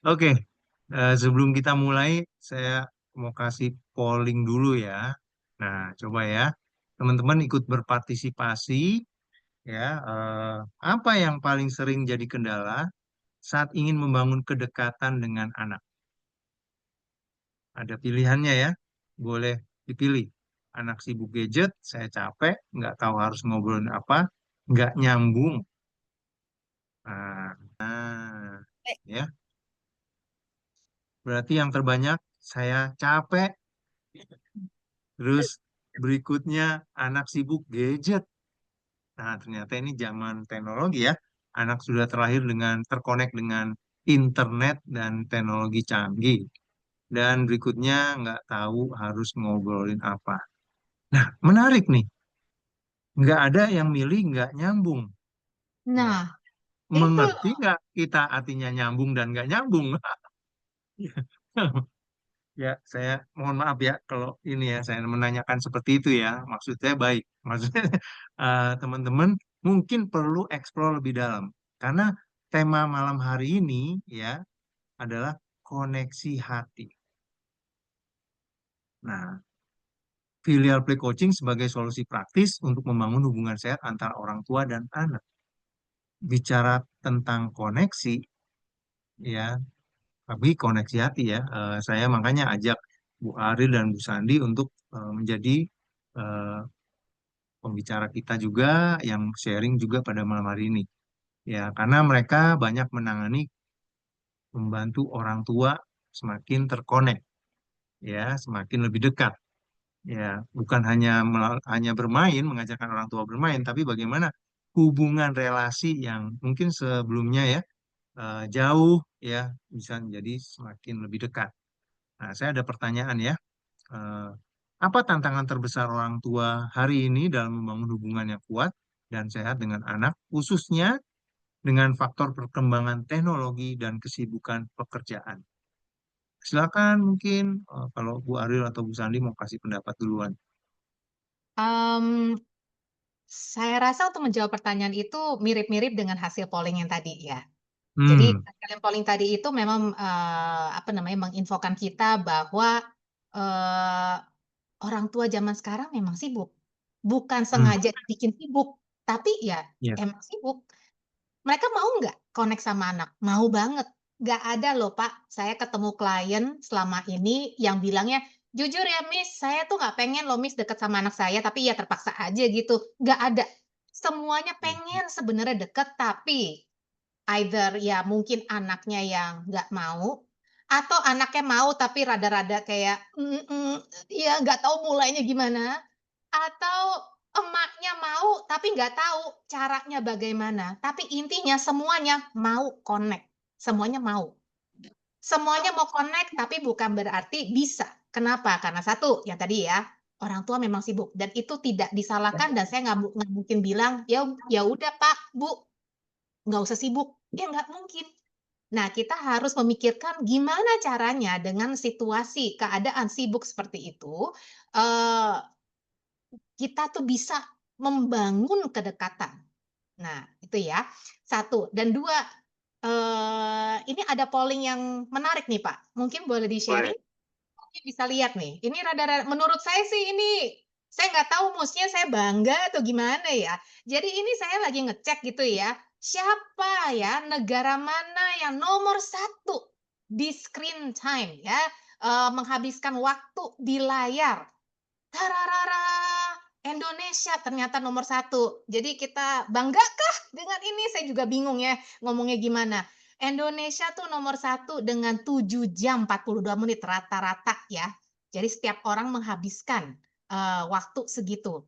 Oke, sebelum kita mulai, saya mau kasih polling dulu ya. Nah, coba ya, teman-teman ikut berpartisipasi ya. Apa yang paling sering jadi kendala saat ingin membangun kedekatan dengan anak? Ada pilihannya ya, boleh dipilih. Anak sibuk gadget, saya capek, nggak tahu harus ngobrolin apa, nggak nyambung. Nah, Eh, ya, berarti yang terbanyak saya capek. Terus berikutnya anak sibuk gadget. Nah, ternyata ini zaman teknologi ya. Anak sudah terlahir dengan terkonek dengan internet dan teknologi canggih. Dan berikutnya nggak tahu harus ngobrolin apa. Nah, menarik nih. Nggak ada yang milih nggak nyambung. Ya, Nah, itu mengerti nggak kita artinya nyambung dan nggak nyambung? Ya, saya mohon maaf ya kalau ini ya saya menanyakan seperti itu ya. Maksud saya baik. Maksudnya teman-teman mungkin perlu eksplor lebih dalam karena tema malam hari ini ya adalah koneksi hati. Nah, filial play coaching sebagai solusi praktis untuk membangun hubungan sehat antara orang tua dan anak. Bicara tentang koneksi ya, tapi koneksi hati ya. Saya makanya ajak Bu Ari dan Bu Sandi untuk menjadi eh, pembicara kita juga yang sharing juga pada malam hari ini. Ya, karena mereka banyak menangani membantu orang tua semakin terkonek, ya, semakin lebih dekat. Ya, bukan hanya bermain, mengajarkan orang tua bermain, tapi bagaimana hubungan relasi yang mungkin sebelumnya ya jauh ya bisa menjadi semakin lebih dekat. Nah, saya ada pertanyaan ya. Eh, apa tantangan terbesar orang tua hari ini dalam membangun hubungan yang kuat dan sehat dengan anak, khususnya dengan faktor perkembangan teknologi dan kesibukan pekerjaan? Silakan mungkin kalau Bu Aril atau Bu Sandi mau kasih pendapat duluan. em, saya rasa untuk menjawab pertanyaan itu mirip-mirip dengan hasil polling yang tadi ya. Jadi Hmm, hasil polling tadi itu memang apa namanya menginfokan kita bahwa eh, orang tua zaman sekarang memang sibuk, bukan hmm, sengaja bikin sibuk, tapi ya ya, emang sibuk. Mereka mau nggak connect sama anak? Mau banget. Nggak ada loh Pak, saya ketemu klien selama ini yang bilangnya, jujur ya Miss, saya tuh nggak pengen loh Miss deket sama anak saya, tapi ya terpaksa aja gitu. Nggak ada. Semuanya pengen sebenarnya deket, tapi either ya mungkin anaknya yang nggak mau, atau anaknya mau tapi rada-rada kayak, ya nggak tahu mulainya gimana, atau emaknya mau tapi nggak tahu caranya bagaimana. Tapi intinya semuanya mau connect, semuanya mau. Semuanya mau connect tapi bukan berarti bisa. Kenapa? Karena satu, yang tadi ya, orang tua memang sibuk dan itu tidak disalahkan dan saya nggak mungkin bilang, "Ya udah Pak, Bu, nggak usah sibuk." Ya nggak mungkin. Nah, kita harus memikirkan gimana caranya dengan situasi keadaan sibuk seperti itu, eee, kita tuh bisa membangun kedekatan. Nah, itu ya, satu dan 2 ini ada polling yang menarik nih, Pak, mungkin boleh boleh. di-sharing? Mungkin bisa lihat nih, ini menurut saya sih ini, saya nggak tahu maksudnya saya bangga atau gimana ya. Jadi ini saya lagi ngecek gitu ya, siapa ya, negara mana yang nomor satu di screen time ya, menghabiskan waktu di layar. Tararara, Indonesia ternyata nomor satu. Jadi kita banggakah dengan ini? Saya juga bingung ya ngomongnya gimana. Indonesia tuh nomor satu dengan 7 jam 42 menit rata-rata ya. Jadi setiap orang menghabiskan, waktu segitu.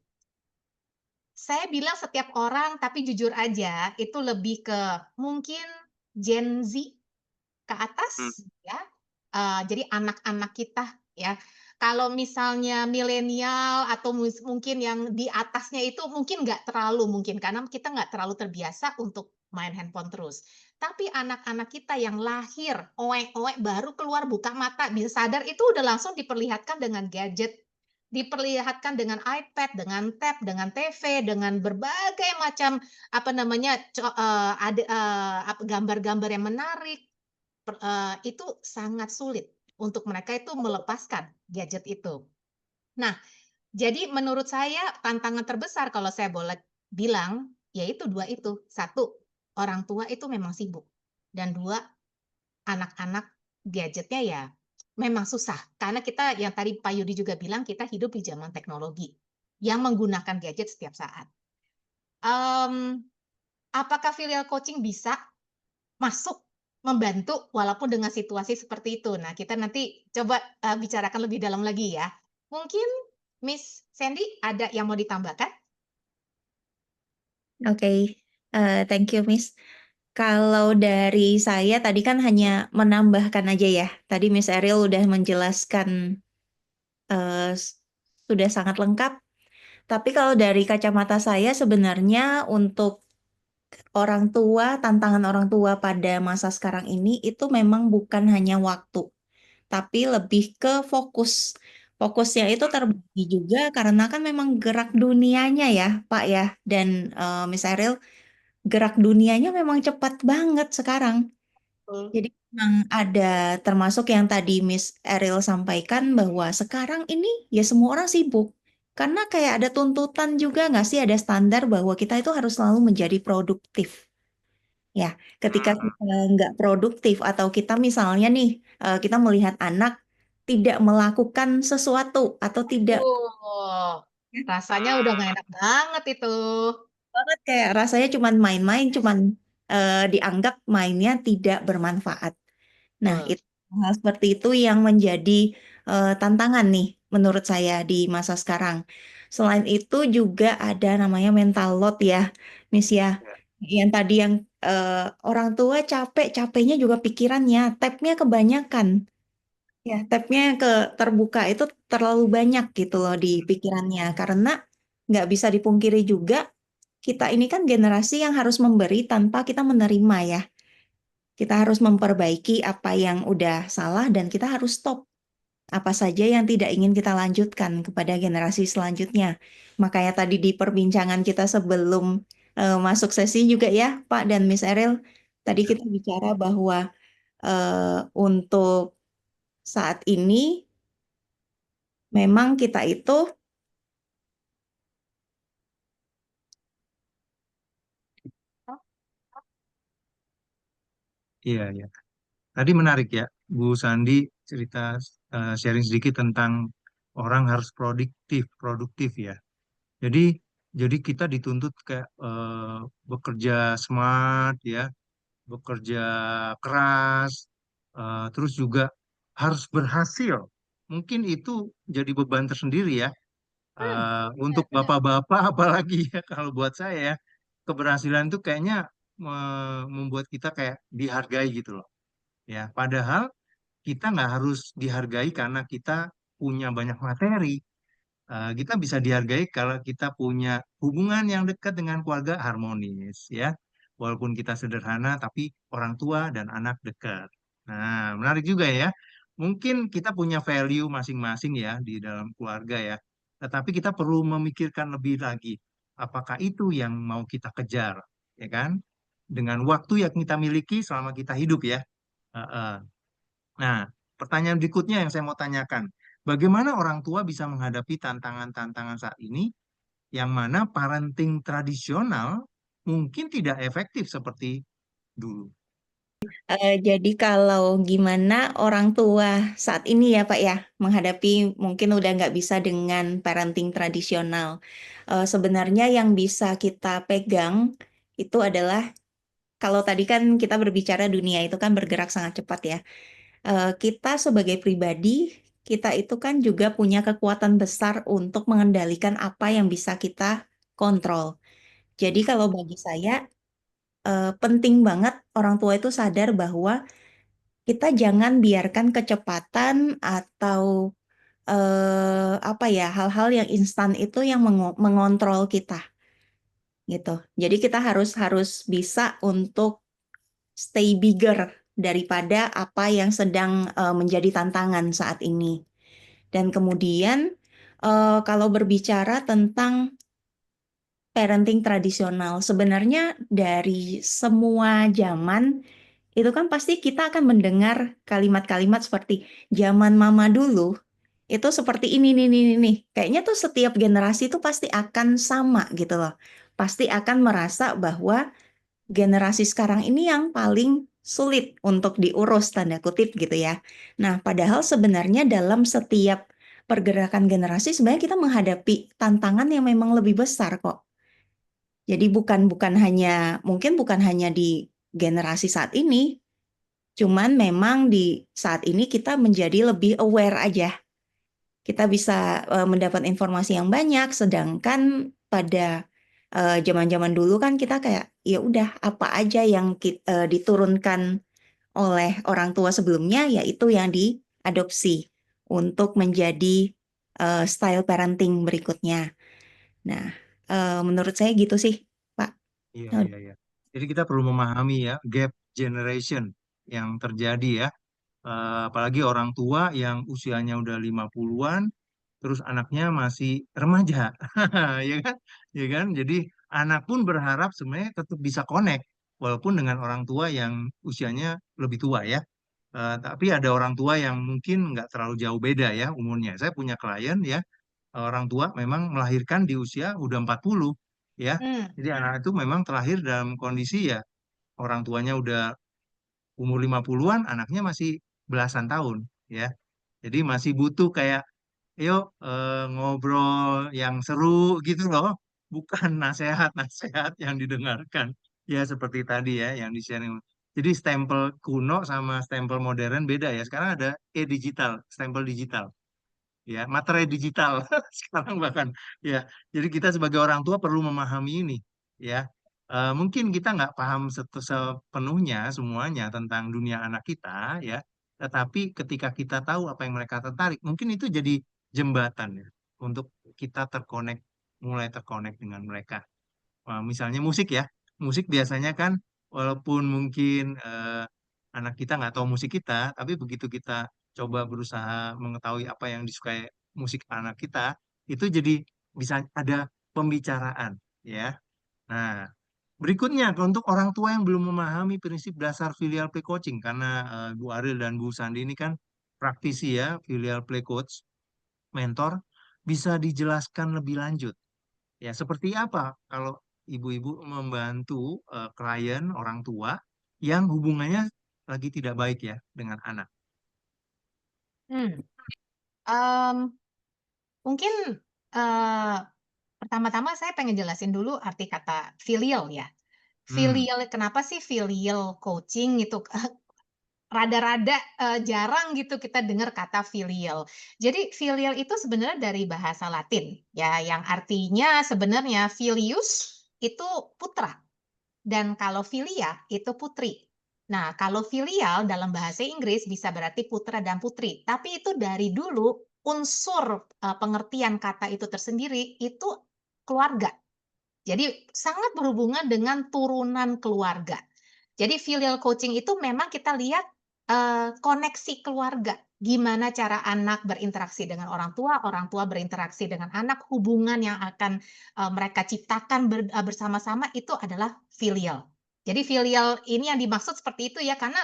Saya bilang setiap orang, tapi jujur aja itu lebih ke mungkin Gen Z ke Hmm, atas ya, jadi anak-anak kita ya. Kalau misalnya milenial atau mungkin yang di atasnya itu mungkin nggak terlalu mungkin, karena kita nggak terlalu terbiasa untuk main handphone terus. Tapi anak-anak kita yang lahir, owek-owek baru keluar buka mata bisa sadar itu udah langsung diperlihatkan dengan gadget, diperlihatkan dengan iPad, dengan tab, dengan TV, dengan berbagai macam apa namanya, gambar-gambar yang menarik. itu sangat sulit untuk mereka itu melepaskan gadget itu. Nah, jadi menurut saya tantangan terbesar kalau saya boleh bilang, yaitu 2 itu. Satu, orang tua itu memang sibuk, dan 2, anak-anak gadgetnya ya memang susah. Karena kita yang tadi Pak Yudi juga bilang, kita hidup di zaman teknologi yang menggunakan gadget setiap saat. Mmm, apakah filial coaching bisa masuk membantu walaupun dengan situasi seperti itu? Nah, kita nanti coba, bicarakan lebih dalam lagi ya. Mungkin Miss Sandy ada yang mau ditambahkan? Oke, thank you, Miss. Kalau dari saya tadi kan hanya menambahkan aja ya. Tadi Miss Eril udah menjelaskan, sudah sangat lengkap. Tapi kalau dari kacamata saya sebenarnya untuk orang tua, tantangan orang tua pada masa sekarang ini itu memang bukan hanya waktu, tapi lebih ke fokus. Fokusnya itu terbagi juga karena kan memang gerak dunianya ya, Pak ya, dan, Miss Eril, gerak dunianya memang cepat banget sekarang. Betul. Jadi memang ada termasuk yang tadi Miss Eril sampaikan bahwa sekarang ini ya semua orang sibuk. Karena kayak ada tuntutan juga nggak sih, ada standar bahwa kita itu harus selalu menjadi produktif. Ya, ketika Hmm, kita nggak produktif atau kita misalnya nih, kita melihat anak tidak melakukan sesuatu atau tidak Rasanya udah nggak enak banget itu. banget kayak rasanya cuman main-main, cuman dianggap mainnya tidak bermanfaat. Nah, Betul. itu hal seperti itu yang menjadi tantangan nih menurut saya di masa sekarang. Selain itu juga ada namanya mental load ya, Miss ya. ya. Yang tadi yang orang tua capek-capeknya juga pikirannya, tabnya kebanyakan. Ya, tabnya terbuka itu terlalu banyak gitu loh di pikirannya. Karena nggak bisa dipungkiri juga, kita ini kan generasi yang harus memberi tanpa kita menerima ya. Kita harus memperbaiki apa yang udah salah dan kita harus stop apa saja yang tidak ingin kita lanjutkan kepada generasi selanjutnya. Makanya tadi di perbincangan kita sebelum masuk sesi juga ya, Pak dan Miss Eril, tadi kita bicara bahwa untuk saat ini memang kita itu Iya, iya. Tadi menarik ya, Bu Sandi cerita sharing sedikit tentang orang harus produktif, produktif ya. Jadi, jadi kita dituntut kayak bekerja smart ya, bekerja keras, terus juga harus berhasil. Mungkin itu jadi beban tersendiri ya, Benar untuk benar. bapak-bapak apalagi ya kalau buat saya ya, keberhasilan itu kayaknya membuat kita kayak dihargai gitu loh. Ya, padahal kita nggak harus dihargai karena kita punya banyak materi. Kita bisa dihargai kalau kita punya hubungan yang dekat dengan keluarga harmonis, ya. Walaupun kita sederhana, tapi orang tua dan anak dekat. Nah, menarik juga ya. Mungkin kita punya value masing-masing ya di dalam keluarga ya. Tetapi kita perlu memikirkan lebih lagi. Apakah itu yang mau kita kejar, ya kan? Dengan waktu yang kita miliki selama kita hidup ya. Heeh. Nah, pertanyaan berikutnya yang saya mau tanyakan, bagaimana orang tua bisa menghadapi tantangan-tantangan saat ini yang mana parenting tradisional mungkin tidak efektif seperti dulu? jadi kalau gimana orang tua saat ini ya Pak ya menghadapi mungkin udah nggak bisa dengan parenting tradisional. Sebenarnya yang bisa kita pegang itu adalah kalau tadi kan kita berbicara dunia itu kan bergerak sangat cepat ya. Kita sebagai pribadi kita itu kan juga punya kekuatan besar untuk mengendalikan apa yang bisa kita kontrol. Jadi kalau bagi saya penting banget orang tua itu sadar bahwa kita jangan biarkan kecepatan atau apa ya hal-hal yang instan itu yang mengontrol kita gitu. Jadi kita harus harus bisa untuk stay bigger daripada apa yang sedang menjadi tantangan saat ini. Dan kemudian kalau berbicara tentang parenting tradisional, sebenarnya dari semua zaman itu kan pasti kita akan mendengar kalimat-kalimat seperti zaman mama dulu itu seperti ini nih nih nih, nih. Kayaknya tuh setiap generasi tuh pasti akan sama gitu loh. Pasti akan merasa bahwa generasi sekarang ini yang paling sulit untuk diurus tanda kutip gitu ya. Nah, padahal sebenarnya dalam setiap pergerakan generasi sebenarnya kita menghadapi tantangan yang memang lebih besar kok. Jadi bukan bukan hanya di generasi saat ini, cuman memang di saat ini kita menjadi lebih aware aja. Kita bisa mendapat informasi yang banyak, sedangkan pada zaman-zaman dulu kan kita kayak ya udah apa aja yang diturunkan oleh orang tua sebelumnya, yaitu yang diadopsi untuk menjadi style parenting berikutnya. Nah, menurut saya gitu sih, Pak. Iya, Nah, iya, iya. Jadi kita perlu memahami ya gap generation yang terjadi ya. Apalagi orang tua yang usianya udah 50-an, terus anaknya masih remaja, ya kan? Ya kan? Jadi anak pun berharap sebenarnya tetap bisa connect, walaupun dengan orang tua yang usianya lebih tua ya. Tapi ada orang tua yang mungkin nggak terlalu jauh beda ya umurnya. Saya punya klien ya, orang tua memang melahirkan di usia udah 40 ya. Hmm. Jadi anak itu memang terlahir dalam kondisi ya orang tuanya udah umur 50-an, anaknya masih belasan tahun ya. Jadi masih butuh kayak yuk ngobrol yang seru gitu loh, bukan nasehat-nasehat yang didengarkan. Ya seperti tadi ya yang di-sharing. Jadi stempel kuno sama stempel modern beda ya. Sekarang ada e-digital, stempel digital ya, materai digital sekarang bahkan ya. Jadi kita sebagai orang tua perlu memahami ini ya. Mungkin kita nggak paham sepenuhnya semuanya tentang dunia anak kita ya, tetapi ketika kita tahu apa yang mereka tertarik, mungkin itu jadi jembatan ya untuk kita mulai terkonek dengan mereka. Misalnya musik ya, musik biasanya kan walaupun mungkin anak kita nggak tahu musik kita, tapi begitu kita coba berusaha mengetahui apa yang disukai musik anak kita, itu jadi bisa ada pembicaraan ya. Nah, berikutnya untuk orang tua yang belum memahami prinsip dasar filial play coaching, karena Bu Aril dan Bu Sandi ini kan praktisi ya filial play coach, mentor, bisa dijelaskan lebih lanjut. Ya, seperti apa kalau ibu-ibu membantu klien orang tua yang hubungannya lagi tidak baik ya dengan anak? Hmm. Em, Mungkin eh, pertama-tama saya pengen jelasin dulu arti kata filial ya. Hmm, Filial, kenapa sih filial coaching itu rada-rada jarang gitu kita dengar kata filial. Jadi filial itu sebenarnya dari bahasa Latin ya, yang artinya sebenarnya filius itu putra. Dan kalau filia itu putri. Nah, kalau filial dalam bahasa Inggris bisa berarti putra dan putri. Tapi itu dari dulu unsur pengertian kata itu tersendiri itu keluarga. Jadi sangat berhubungan dengan turunan keluarga. Jadi filial coaching itu memang kita lihat koneksi keluarga. Gimana cara anak berinteraksi dengan orang tua berinteraksi dengan anak, hubungan yang akan mereka ciptakan bersama-sama itu adalah filial. Jadi filial ini yang dimaksud seperti itu ya, karena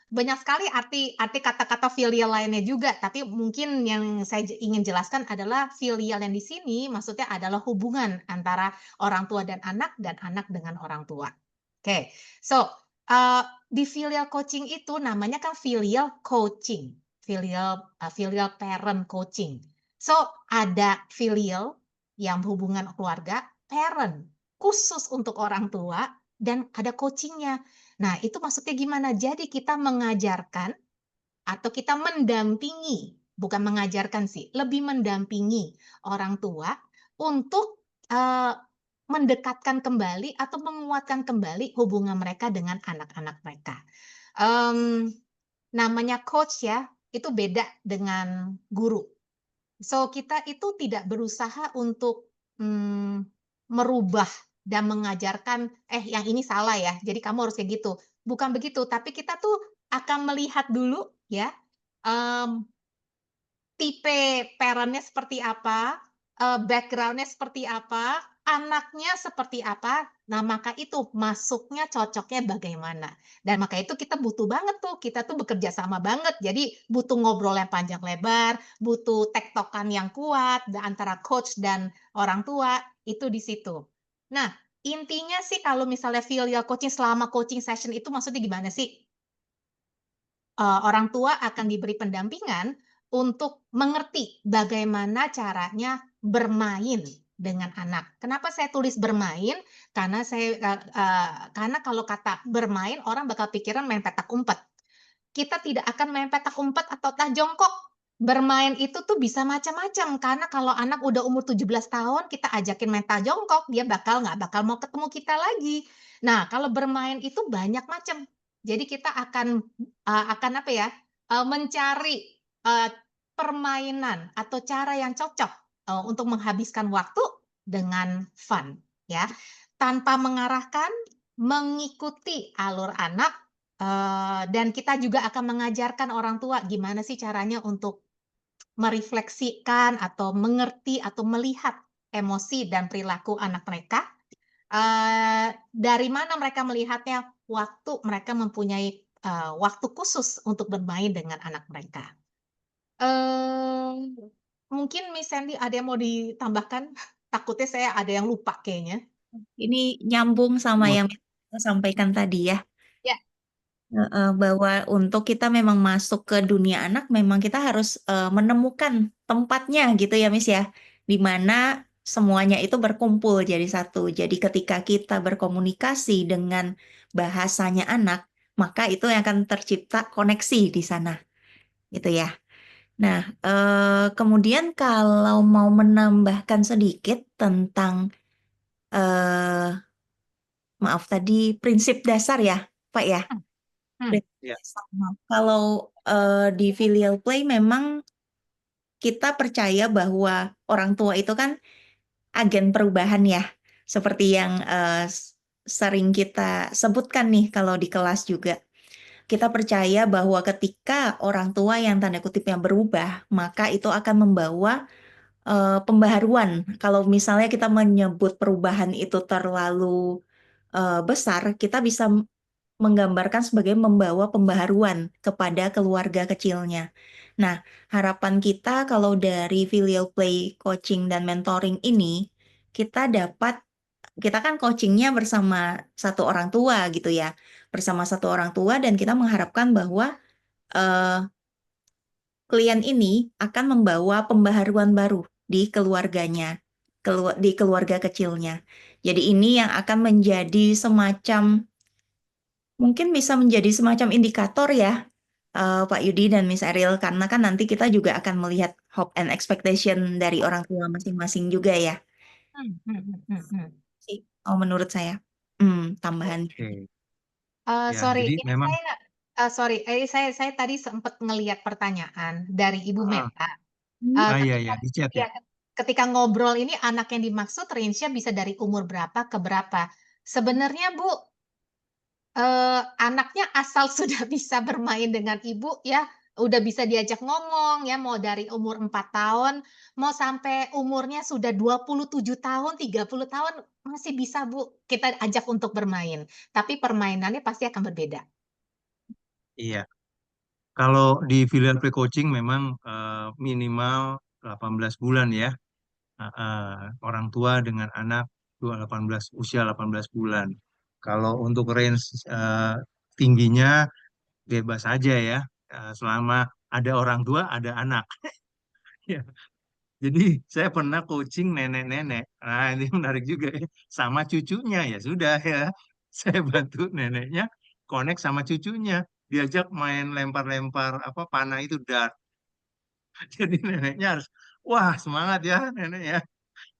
banyak sekali arti kata-kata filial lainnya juga, tapi mungkin yang saya ingin jelaskan adalah filial yang di sini maksudnya adalah hubungan antara orang tua dan anak dengan orang tua. Oke, so di filial coaching itu namanya kan filial coaching, filial parent coaching. So, ada filial yang hubungan keluarga, parent khusus untuk orang tua, dan ada coaching-nya. Nah, itu maksudnya gimana? Jadi kita mengajarkan atau kita mendampingi, bukan mengajarkan sih, lebih mendampingi orang tua untuk, mendekatkan kembali atau menguatkan kembali hubungan mereka dengan anak-anak mereka. Mmm, Namanya coach ya, itu beda dengan guru. So, kita itu tidak berusaha untuk, merubah dan mengajarkan, yang ini salah ya, jadi kamu harus kayak gitu." Bukan begitu, tapi kita tuh akan melihat dulu ya, mmm, tipe parent-nya seperti apa, background-nya seperti apa, anaknya seperti apa, Nah, maka itu masuknya cocoknya bagaimana. Dan maka itu kita butuh banget tuh, kita tuh bekerja sama banget. Jadi butuh ngobrol yang panjang lebar, butuh tektokan yang kuat antara coach dan orang tua, itu di situ. Nah, intinya sih kalau misalnya filial coaching selama coaching session itu maksudnya gimana sih? Orang tua akan diberi pendampingan untuk mengerti bagaimana caranya bermain dengan anak. Kenapa saya tulis bermain? Karena kalau kata bermain orang bakal pikiran main petak umpet. Kita tidak akan main petak umpet atau tah jongkok. Bermain itu tuh bisa macam-macam, karena kalau anak udah umur 17 tahun kita ajakin main tah jongkok, dia nggak bakal mau ketemu kita lagi. Nah, kalau bermain itu banyak macam. Jadi kita akan apa ya, mencari, eee, permainan atau cara yang cocok, untuk menghabiskan waktu dengan fun, ya. Tanpa mengarahkan, mengikuti alur anak. Dan kita juga akan mengajarkan orang tua gimana sih caranya untuk merefleksikan atau mengerti atau melihat emosi dan perilaku anak mereka, dari mana mereka melihatnya, waktu mereka mempunyai, waktu khusus untuk bermain dengan anak mereka. Eee, Mungkin Miss Sandy ada yang mau ditambahkan? Takutnya saya ada yang lupa kayaknya. Ini nyambung sama yang Mbak sampaikan tadi ya. Ya. Heeh, bahwa untuk kita memang masuk ke dunia anak memang kita harus, menemukan tempatnya gitu ya, Miss, ya, di mana semuanya itu berkumpul jadi satu. Jadi ketika kita berkomunikasi dengan bahasanya anak, maka itu yang akan tercipta koneksi di sana, gitu ya. Nah, kemudian kalau mau menambahkan sedikit tentang, eee, maaf tadi prinsip dasar ya, Pak, ya? Hmm, hmm. Prinsip Ya. dasar. Nah, kalau, di filial play memang kita percaya bahwa orang tua itu kan agen perubahan ya, seperti yang, sering kita sebutkan nih kalau di kelas juga. Kita percaya bahwa ketika orang tua yang tanda kutipnya berubah, maka itu akan membawa, pembaharuan. Kalau misalnya kita menyebut perubahan itu terlalu, besar, kita bisa menggambarkan sebagai membawa pembaharuan kepada keluarga kecilnya. Nah, harapan kita kalau dari filial play coaching dan mentoring ini, kita kan coachingnya bersama satu orang tua gitu ya, bersama satu orang tua dan kita mengharapkan bahwa, eee, klien ini akan membawa pembaharuan baru di keluarganya, di keluarga kecilnya. Jadi ini yang akan menjadi semacam mungkin bisa menjadi semacam indikator ya, Pak Yudi dan Miss Eril, karena kan nanti kita juga akan melihat hope and expectation dari orang tua masing-masing juga ya, sih, menurut saya. Tambahan. Oke. Ya, Sorry, jadi ini memang saya tadi sempat ngelihat pertanyaan dari Ibu ah, Meta, iya ketika ya di chat ya. ya, ketika ngobrol ini anak yang dimaksud range-nya bisa dari umur berapa ke berapa. Sebenarnya Bu, anaknya asal sudah bisa bermain dengan ibu ya, udah bisa diajak ngomong ya, mau dari umur 4 tahun, mau sampai umurnya sudah 27 tahun, 30 tahun, masih bisa Bu, kita ajak untuk bermain. Tapi permainannya pasti akan berbeda. Iya. Kalau di filial play coaching memang minimal 18 bulan ya. Orang tua dengan anak 18 usia 18 bulan. Kalau untuk range tingginya bebas aja ya. Selama ada orang tua, ada anak. Ya. Jadi saya pernah coaching nenek-nenek. Nah, ini menarik juga ya. Sama cucunya ya sudah ya. Saya bantu neneknya connect sama cucunya. Diajak main lempar-lempar apa panah itu dart. Jadi neneknya harus wah semangat ya nenek ya.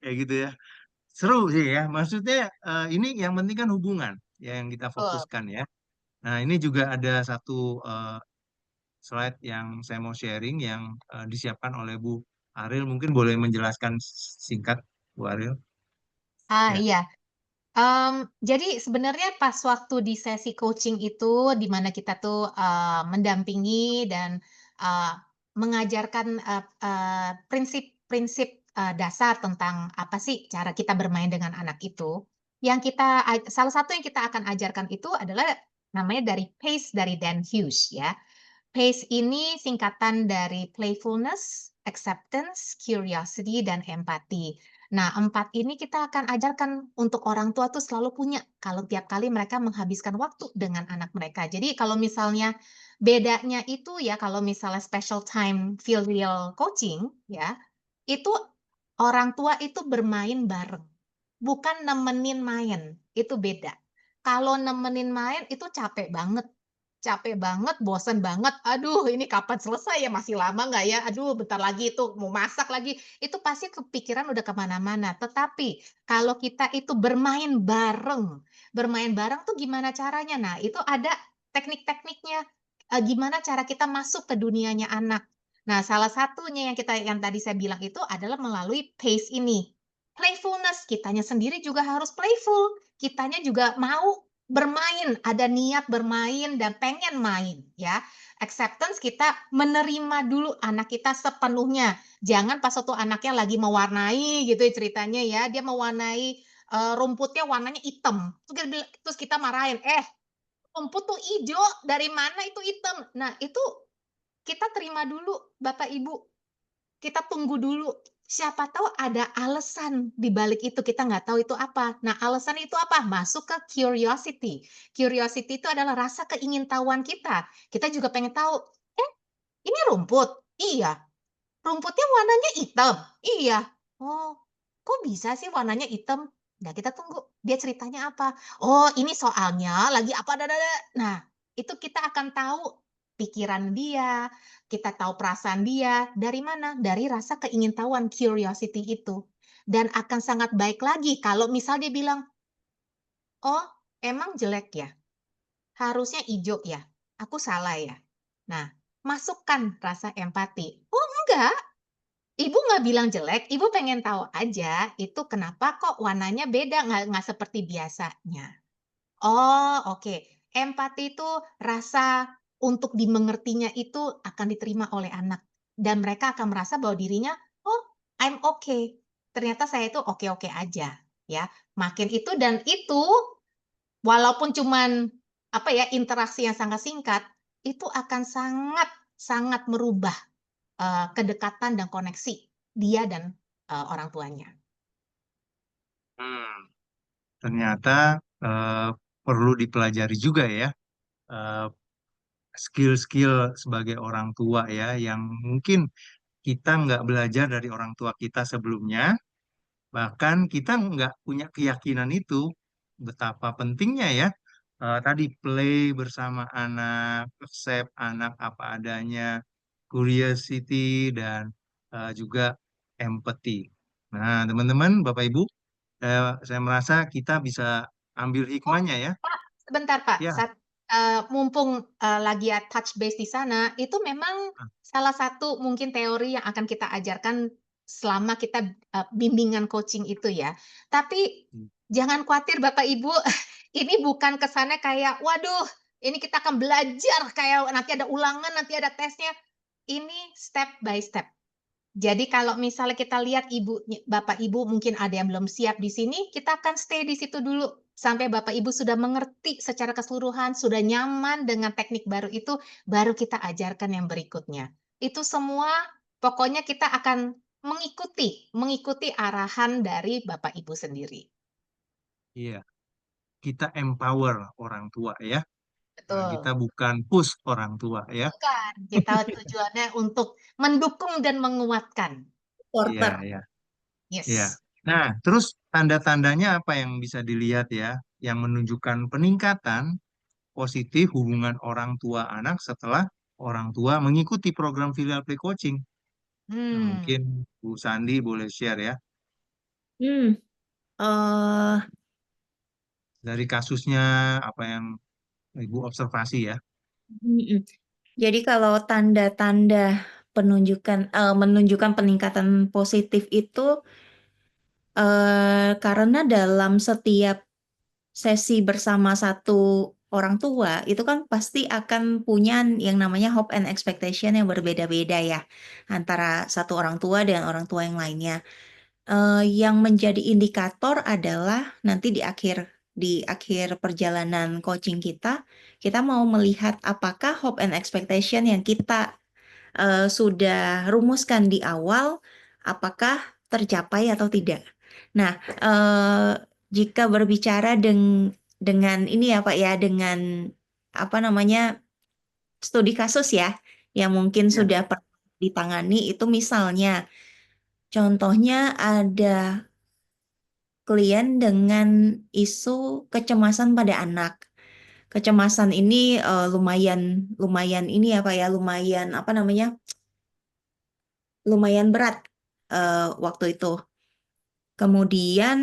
Kayak gitu ya. Seru sih ya. Maksudnya ini yang penting kan hubungan yang kita Betul. fokuskan ya. Nah, ini juga ada satu slide yang saya mau sharing yang disiapkan oleh Bu Aril. Mungkin boleh menjelaskan singkat, Bu Aril. Ya. Iya. Jadi sebenarnya pas waktu di sesi coaching itu, di mana kita tuh, mendampingi dan, eee, mengajarkan, prinsip-prinsip, dasar tentang apa sih cara kita bermain dengan anak itu. salah satu yang kita akan ajarkan itu adalah namanya dari PACE dari Dan Hughes ya. PACE ini singkatan dari playfulness, acceptance, curiosity, dan empathy. Nah, 4 ini kita akan ajarkan untuk orang tua tuh selalu punya kalau tiap kali mereka menghabiskan waktu dengan anak mereka. Jadi kalau misalnya bedanya itu ya, kalau misalnya special time filial coaching ya, itu orang tua itu bermain bareng, bukan nemenin main, itu beda. Kalau nemenin main itu capek banget, bosen banget, "Aduh ini kapan selesai ya? Masih lama nggak ya? Aduh bentar lagi itu mau masak lagi." Itu pasti kepikiran udah ke mana-mana. Tetapi kalau kita itu bermain bareng tuh gimana caranya? Nah itu ada teknik-tekniknya, gimana cara kita masuk ke dunianya anak. Nah salah satunya yang tadi saya bilang itu adalah melalui PACE ini. Playfulness, kitanya sendiri juga harus playful, kitanya juga mau bermain, ada niat bermain dan pengen main ya. Acceptance kita menerima dulu anak kita sepenuhnya. Jangan pas waktu anaknya lagi mewarnai gitu ya ceritanya ya, dia mewarnai, rumputnya warnanya hitam, terus kita marahin, "Eh, rumput tuh ijo, dari mana itu hitam?" Nah itu kita terima dulu Bapak Ibu. Kita tunggu dulu, siapa tahu ada alasan di balik itu, kita nggak tahu itu apa. Nah, alasan itu apa? Masuk ke curiosity. Curiosity itu adalah rasa keingintahuan kita. Kita juga pengen tahu, "Eh, ini rumput?" "Iya." "Rumputnya warnanya hitam?" "Iya." "Oh, kok bisa sih warnanya hitam?" Nah, kita tunggu, dia ceritanya apa? "Oh, ini soalnya lagi apa Nah, itu kita akan tahu pikiran dia, kita tahu perasaan dia, dari mana? Dari rasa keingintahuan, curiosity itu. Dan akan sangat baik lagi kalau misal dia bilang, "Oh, emang jelek ya? Harusnya ijo ya? Aku salah ya?" Nah, masukkan rasa empati, "Oh, enggak. Ibu nggak bilang jelek, ibu pengen tahu aja itu kenapa kok warnanya beda, nggak seperti biasanya." Oh, oke. Empati itu rasa untuk dimengertinya itu akan diterima oleh anak dan mereka akan merasa bahwa dirinya, "Oh, I'm okay. Ternyata saya itu oke-oke aja." Ya, makin itu dan itu walaupun cuman, apa ya, interaksi yang sangat singkat, itu akan sangat sangat merubah, kedekatan dan koneksi dia dan, orang tuanya. Hmm, ternyata perlu dipelajari juga ya, eh, skill-skill sebagai orang tua ya, yang mungkin kita nggak belajar dari orang tua kita sebelumnya, bahkan kita nggak punya keyakinan itu. Betapa pentingnya ya, tadi play bersama anak, accept anak apa adanya, curiosity, dan juga empathy. Nah, teman-teman, Bapak Ibu, saya merasa kita bisa ambil Oh, hikmahnya ya. Pak, sebentar Pak, Ya, mumpung, lagi touch base di sana, itu memang salah satu mungkin teori yang akan kita ajarkan selama kita, bimbingan coaching itu ya. Tapi jangan khawatir Bapak Ibu, ini bukan kesannya kayak, "Waduh, ini kita akan belajar kayak nanti ada ulangan, nanti ada tesnya." Ini step by step. Jadi kalau misalnya kita lihat Bapak Ibu mungkin ada yang belum siap di sini, kita akan stay di situ dulu sampai Bapak Ibu sudah mengerti secara keseluruhan, sudah nyaman dengan teknik baru itu, baru kita ajarkan yang berikutnya. Itu semua pokoknya kita akan mengikuti arahan dari Bapak Ibu sendiri. iya. Kita empower orang tua ya. Nah, kita Betul. bukan push orang tua ya. Bukan, kita tujuannya untuk mendukung dan menguatkan. Iya, Porter. iya, iya. Yes. Nah, terus tanda-tandanya apa yang bisa dilihat ya, yang menunjukkan peningkatan positif hubungan orang tua anak setelah orang tua mengikuti program filial play coaching. Nah, Hmm. mungkin Bu Sandi boleh share ya Hmm, eh, dari kasusnya apa yang Ibu observasi ya. mm-mm. Jadi kalau tanda-tanda menunjukkan peningkatan positif itu karena dalam setiap sesi bersama satu orang tua itu kan pasti akan punya yang namanya hope and expectation yang berbeda-beda ya antara satu orang tua dan orang tua yang lainnya. Yang menjadi indikator adalah nanti di akhir perjalanan coaching kita mau melihat apakah hope and expectation yang kita sudah rumuskan di awal, apakah tercapai atau tidak. Nah, jika berbicara dengan ini ya Pak ya, dengan apa namanya studi kasus ya, yang mungkin Ya. sudah pernah ditangani itu misalnya, contohnya ada klien dengan isu kecemasan pada anak. Kecemasan ini lumayan ini ya Pak ya, lumayan apa namanya, lumayan berat waktu itu. Kemudian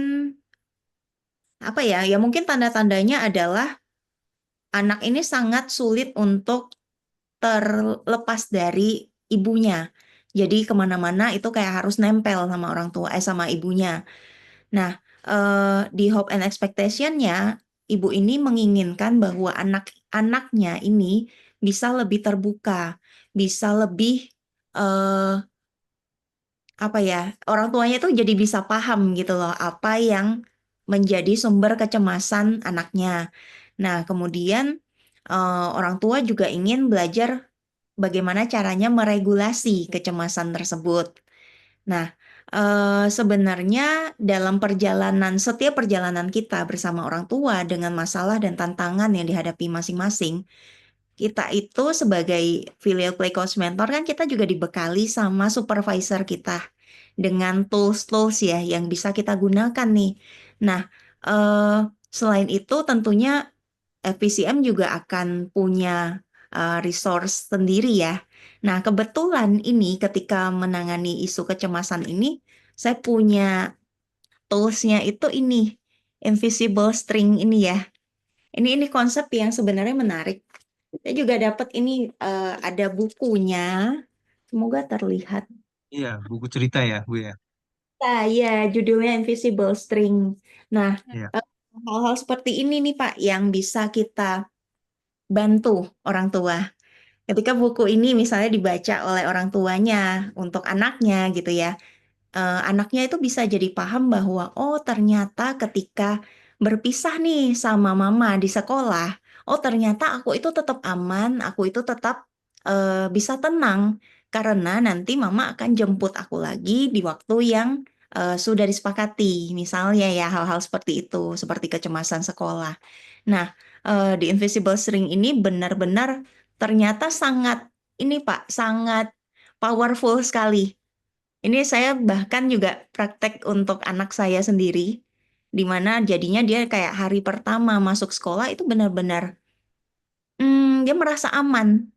apa ya, ya mungkin tanda-tandanya adalah anak ini sangat sulit untuk terlepas dari ibunya. Jadi kemana-mana itu kayak harus nempel sama orang tua, sama ibunya. Nah, di hope and expectation-nya, ibu ini menginginkan bahwa anak-anaknya ini bisa lebih terbuka, bisa lebih eh, apa ya, orang tuanya itu jadi bisa paham gitu loh apa yang menjadi sumber kecemasan anaknya. Nah, kemudian orang tua juga ingin belajar bagaimana caranya meregulasi kecemasan tersebut. Nah, sebenarnya dalam setiap perjalanan kita bersama orang tua dengan masalah dan tantangan yang dihadapi masing-masing, kita itu sebagai filial play coach mentor kan kita juga dibekali sama supervisor kita dengan tools-tools ya yang bisa kita gunakan nih. Nah, selain itu tentunya FPCM juga akan punya resource sendiri ya. Nah, kebetulan ini ketika menangani isu kecemasan ini, saya punya toolsnya itu ini, invisible string ini ya. Ini konsep yang sebenarnya menarik. Saya juga dapat ini ada bukunya. Semoga terlihat. Iya, buku cerita ya, Bu ya. Nah, ya judulnya Invisible String. Nah, Iya. hal-hal seperti ini nih Pak yang bisa kita bantu orang tua. Ketika buku ini misalnya dibaca oleh orang tuanya untuk anaknya gitu ya, anaknya itu bisa jadi paham bahwa oh ternyata ketika berpisah nih sama mama di sekolah, oh ternyata aku itu tetap aman, aku itu tetap bisa tenang karena nanti mama akan jemput aku lagi di waktu yang sudah disepakati. Misalnya ya hal-hal seperti itu, seperti kecemasan sekolah. Nah, di Invisible String ini benar-benar ternyata sangat ini Pak, sangat powerful sekali. Ini saya bahkan juga praktek untuk anak saya sendiri, di mana jadinya dia kayak hari pertama masuk sekolah itu benar-benar dia merasa aman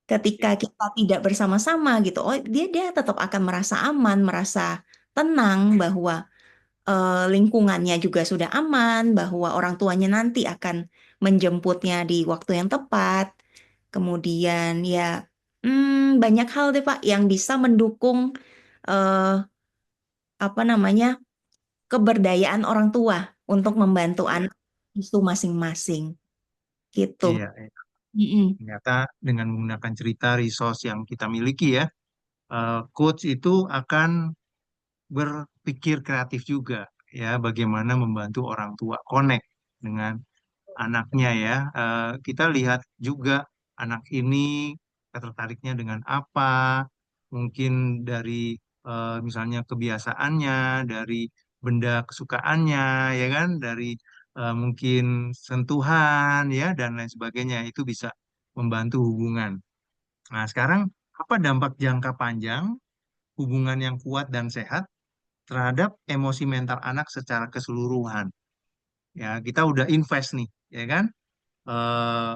ketika kita tidak bersama-sama gitu. Oh, dia tetap akan merasa aman, merasa tenang bahwa lingkungannya juga sudah aman, bahwa orang tuanya nanti akan menjemputnya di waktu yang tepat. Kemudian ya banyak hal deh Pak yang bisa mendukung eh, apa namanya keberdayaan orang tua untuk membantu Iya. anak itu masing-masing gitu. Iya, iya. Mm-mm. Ternyata dengan menggunakan cerita resource yang kita miliki ya, coach itu akan berpikir kreatif juga ya, bagaimana membantu orang tua connect dengan anaknya ya. Kita lihat juga anak ini tertariknya dengan apa, mungkin dari misalnya kebiasaannya, dari benda kesukaannya, ya kan, dari mungkin sentuhan ya dan lain sebagainya itu bisa membantu hubungan. Nah, sekarang apa dampak jangka panjang hubungan yang kuat dan sehat terhadap emosi mental anak secara keseluruhan? Ya, kita udah invest nih, ya kan? eh,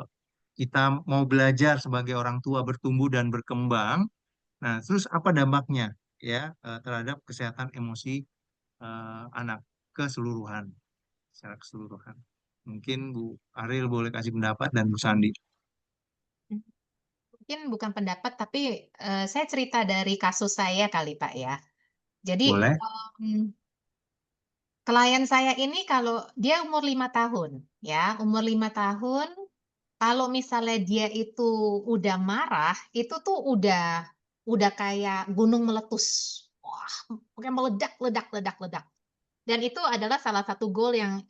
kita mau belajar sebagai orang tua bertumbuh dan berkembang. Nah, terus apa dampaknya ya terhadap kesehatan emosi anak keseluruhan, secara keseluruhan? Mungkin Bu Ariel boleh kasih pendapat dan Bu Sandi. Mungkin bukan pendapat, tapi saya cerita dari kasus saya kali Pak ya. Jadi Boleh? klien saya ini kalau dia umur 5 tahun, ya umur 5 tahun, kalau misalnya dia itu udah marah, itu tuh udah kayak gunung meletus. wah, pokoknya meledak ledak ledak ledak. Dan itu adalah salah satu goal yang,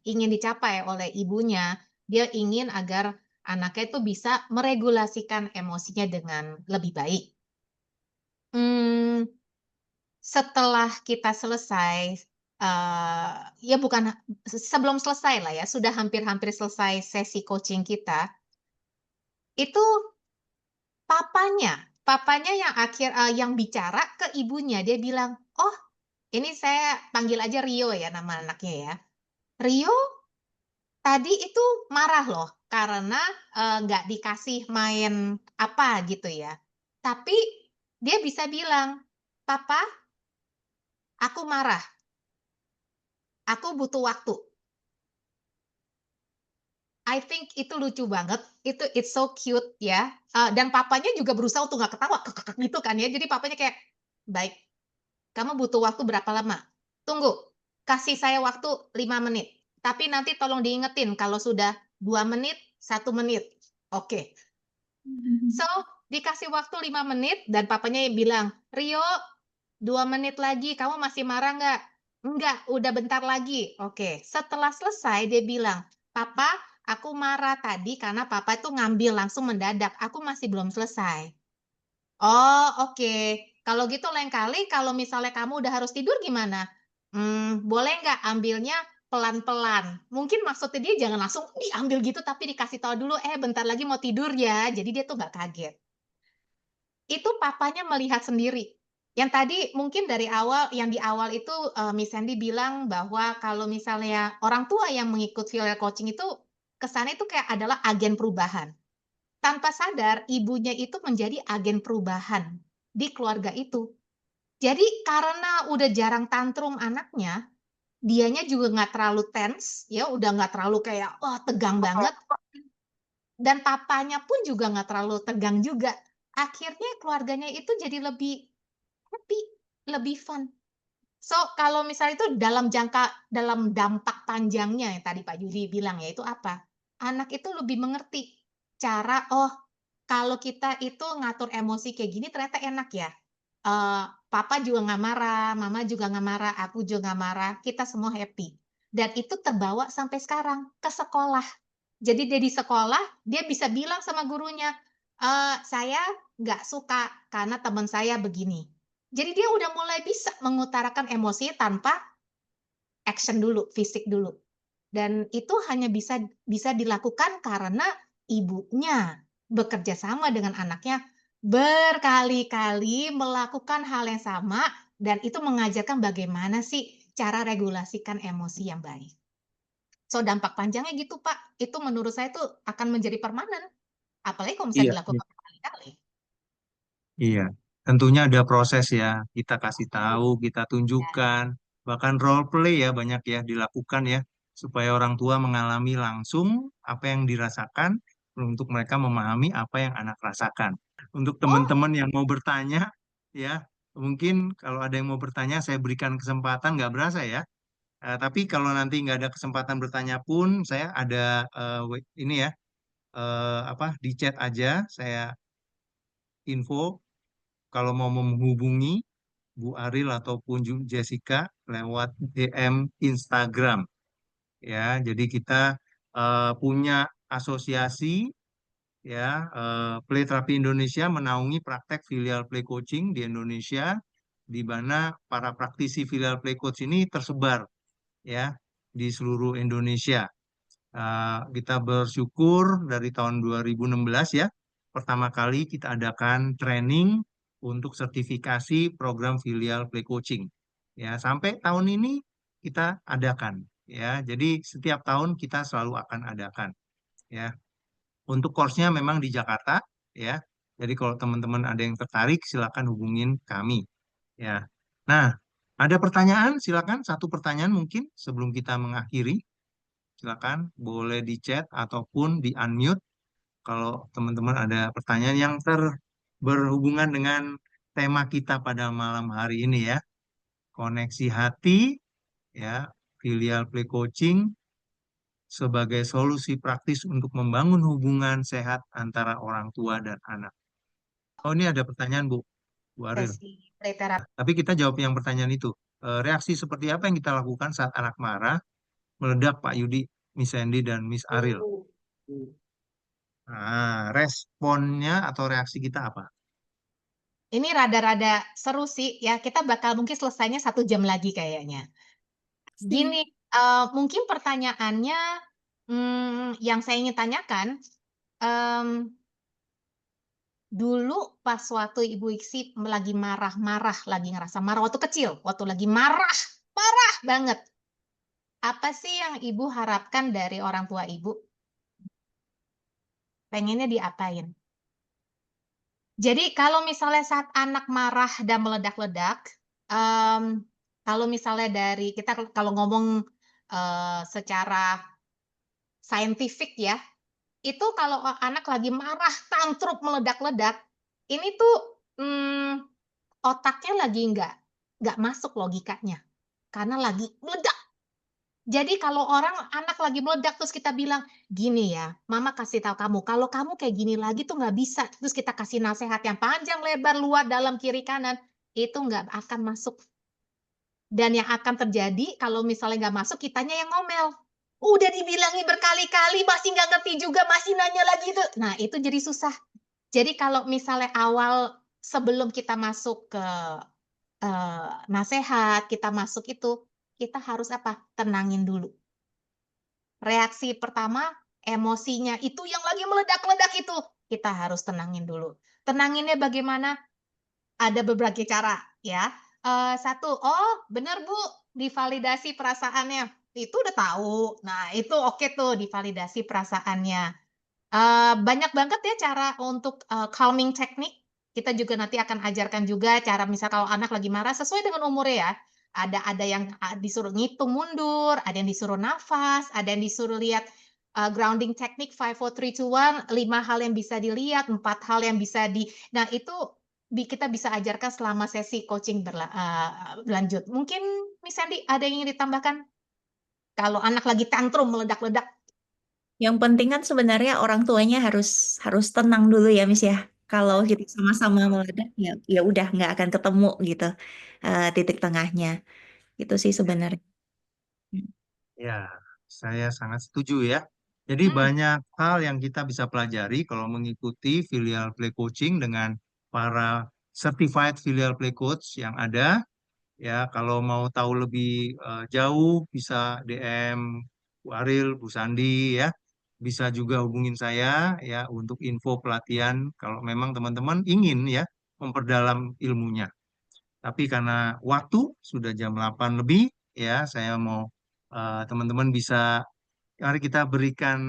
ingin dicapai oleh ibunya. Dia ingin agar anaknya itu bisa meregulasikan emosinya dengan lebih baik. Mmm, Setelah kita selesai, ya bukan sebelum selesai lah ya, sudah hampir-hampir selesai sesi coaching kita, itu papanya papanya yang bicara ke ibunya. Dia bilang, "Oh," ini saya panggil aja Rio ya nama anaknya ya. "Rio tadi itu marah loh karena, nggak dikasih main apa gitu ya. Tapi dia bisa bilang, 'Papa, aku marah, aku butuh waktu.' I think itu lucu banget, it's so cute ya, dan papanya juga berusaha untuk nggak ketawa, gitu kan ya. Jadi papanya kayak, "Baik, kamu butuh waktu berapa lama? Tunggu, kasih saya waktu 5 menit, tapi nanti tolong diingetin kalau sudah 2 menit, 1 menit." Oke. So, dikasih waktu 5 menit dan papanya bilang, "Rio, 2 menit lagi, kamu masih marah nggak?" "Enggak, udah bentar lagi." Oke, setelah selesai dia bilang, "Papa, aku marah tadi karena papa itu ngambil langsung mendadak, aku masih belum selesai." "Oh, oke. Kalau gitu lain kali kalau misalnya kamu udah harus tidur gimana? Boleh nggak ambilnya pelan-pelan?" Mungkin maksudnya dia jangan langsung diambil gitu, tapi dikasih tahu dulu, "Eh, bentar lagi mau tidur ya." Jadi dia tuh nggak kaget. Itu papanya melihat sendiri. Yang tadi mungkin yang di awal itu, Miss Sandy bilang bahwa kalau misalnya orang tua yang mengikut filial coaching itu, kesannya itu kayak adalah agen perubahan. Tanpa sadar ibunya itu menjadi agen perubahan di keluarga itu. Jadi karena udah jarang tantrum anaknya, dianya juga nggak terlalu tense, ya udah nggak terlalu kayak, wah tegang banget, dan papanya pun juga nggak terlalu tegang juga. Akhirnya keluarganya itu jadi lebih happy, lebih fun. So, kalau misalnya itu dalam dampak panjangnya yang tadi Pak Yudi bilang ya, itu apa? Anak itu lebih mengerti cara, "Oh, kalau kita itu ngatur emosi kayak gini ternyata enak ya. Papa juga nggak marah, mama juga nggak marah, aku juga nggak marah, kita semua happy." Dan itu terbawa sampai sekarang ke sekolah. Jadi dia di sekolah, dia bisa bilang sama gurunya, "Saya nggak suka karena teman saya begini." Jadi dia udah mulai bisa mengutarakan emosi tanpa action dulu, fisik dulu. Dan itu hanya bisa bisa dilakukan karena ibunya bekerja sama dengan anaknya berkali-kali melakukan hal yang sama dan itu mengajarkan bagaimana sih cara regulasikan emosi yang baik. So, dampak panjangnya gitu, Pak. Itu menurut saya tuh akan menjadi permanen, apalagi kalau misalnya Iya, iya. dilakukan berkali-kali. Iya, tentunya ada proses ya. Kita kasih tahu, kita Ya. tunjukkan, bahkan role play ya banyak ya dilakukan ya, supaya orang tua mengalami langsung apa yang dirasakan untuk mereka memahami apa yang anak rasakan. Untuk Oh, teman-teman yang mau bertanya, ya mungkin kalau ada yang mau bertanya, saya berikan kesempatan nggak berasa ya. Tapi kalau nanti nggak ada kesempatan bertanya pun, saya ada ini ya, apa di chat aja, saya info kalau mau menghubungi Bu Aril ataupun Jessica lewat DM Instagram ya. Jadi kita punya asosiasi ya, Play Therapy Indonesia menaungi praktek filial play coaching di Indonesia, di mana para praktisi filial play coach ini tersebar ya di seluruh Indonesia. Kita bersyukur dari tahun 2016 ya, pertama kali kita adakan training untuk sertifikasi program filial play coaching. Ya, sampai tahun ini kita adakan ya. Jadi setiap tahun kita selalu akan adakan ya. Untuk course-nya memang di Jakarta ya. Jadi kalau teman-teman ada yang tertarik silakan hubungin kami ya. Nah, ada pertanyaan? Silakan satu pertanyaan mungkin sebelum kita mengakhiri. Silakan, boleh di chat ataupun di unmute kalau teman-teman ada pertanyaan yang berhubungan dengan tema kita pada malam hari ini ya. Koneksi hati, ya, filial play coaching sebagai solusi praktis untuk membangun hubungan sehat antara orang tua dan anak. Oh, ini ada pertanyaan Bu ada Aril. sih. Play therapy. Tapi kita jawab yang pertanyaan itu. Reaksi seperti apa yang kita lakukan saat anak marah, meledak, Pak Yudi, Miss Sandy, dan Miss Aril? Nah, responnya atau reaksi kita apa? Ini rada-rada seru sih ya. Kita bakal mungkin selesainya 1 jam lagi kayaknya. Gini, mungkin pertanyaannya yang saya ingin tanyakan, dulu pas waktu Ibu Iksi lagi marah-marah, lagi ngerasa marah waktu kecil, waktu lagi marah, marah banget. Apa sih yang Ibu harapkan dari orang tua Ibu? Pengennya diapain? Jadi kalau misalnya saat anak marah dan meledak-ledak, kalau misalnya dari kita kalau ngomong, secara saintifik ya, itu kalau anak lagi marah, tantrum, meledak-ledak, ini tuh, otaknya lagi nggak masuk logikanya, karena lagi meledak. Jadi kalau anak lagi meledak terus kita bilang, "Gini ya, mama kasih tahu kamu, kalau kamu kayak gini lagi tuh nggak bisa." Terus kita kasih nasehat yang panjang, lebar, luar, dalam, kiri, kanan, itu nggak akan masuk. Dan yang akan terjadi kalau misalnya nggak masuk, kitanya yang ngomel. Udah dibilangin berkali-kali, masih nggak ngerti juga, masih nanya lagi itu. Nah, itu jadi susah. Jadi kalau misalnya awal sebelum kita masuk ke, nasehat, kita masuk itu, kita harus apa? Tenangin dulu. Reaksi pertama, emosinya itu yang lagi meledak-ledak itu, kita harus tenangin dulu. Tenanginnya bagaimana? Ada berbagai cara ya. 1, "Oh bener Bu, divalidasi perasaannya." Itu udah tahu. Nah itu oke tuh divalidasi perasaannya. Banyak banget ya cara untuk, calming technique. Kita juga nanti akan ajarkan juga cara misal kalau anak lagi marah sesuai dengan umurnya ya. Ada yang, disuruh ngitung mundur, ada yang disuruh nafas, ada yang disuruh lihat, grounding technique 5, 4, 3, 2, 1, 5 hal yang bisa dilihat, 4 hal yang bisa nah itu kita bisa ajarkan selama sesi coaching berlanjut. Mungkin Miss Sandy ada yang ingin ditambahkan? Kalau anak lagi tantrum meledak-ledak. Yang penting kan sebenarnya orang tuanya harus tenang dulu ya, Miss ya. Kalau kita sama-sama meledak ya ya udah nggak akan ketemu gitu titik tengahnya. Itu sih sebenarnya. Ya, saya sangat setuju ya. Jadi Hmm. banyak hal yang kita bisa pelajari kalau mengikuti filial play coaching dengan para certified filial play coach yang ada. Ya, kalau mau tahu lebih jauh bisa DM Bu Aril, Bu Sandi ya. Bisa juga hubungin saya ya untuk info pelatihan kalau memang teman-teman ingin ya memperdalam ilmunya. Tapi karena waktu sudah jam 8 lebih ya, saya mau teman-teman bisa mari kita berikan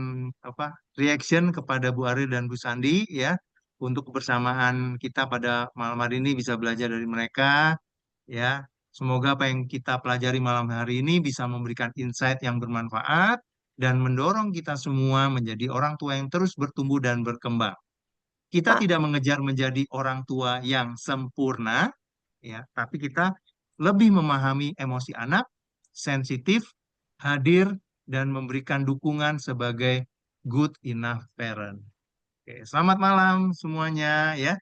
apa reaction kepada Bu Aril dan Bu Sandi ya untuk kebersamaan kita pada malam hari ini bisa belajar dari mereka ya. Semoga apa yang kita pelajari malam hari ini bisa memberikan insight yang bermanfaat dan mendorong kita semua menjadi orang tua yang terus bertumbuh dan berkembang. Kita Pak, tidak mengejar menjadi orang tua yang sempurna, ya, tapi kita lebih memahami emosi anak, sensitif, hadir, dan memberikan dukungan sebagai good enough parent. Oke, selamat malam semuanya, ya.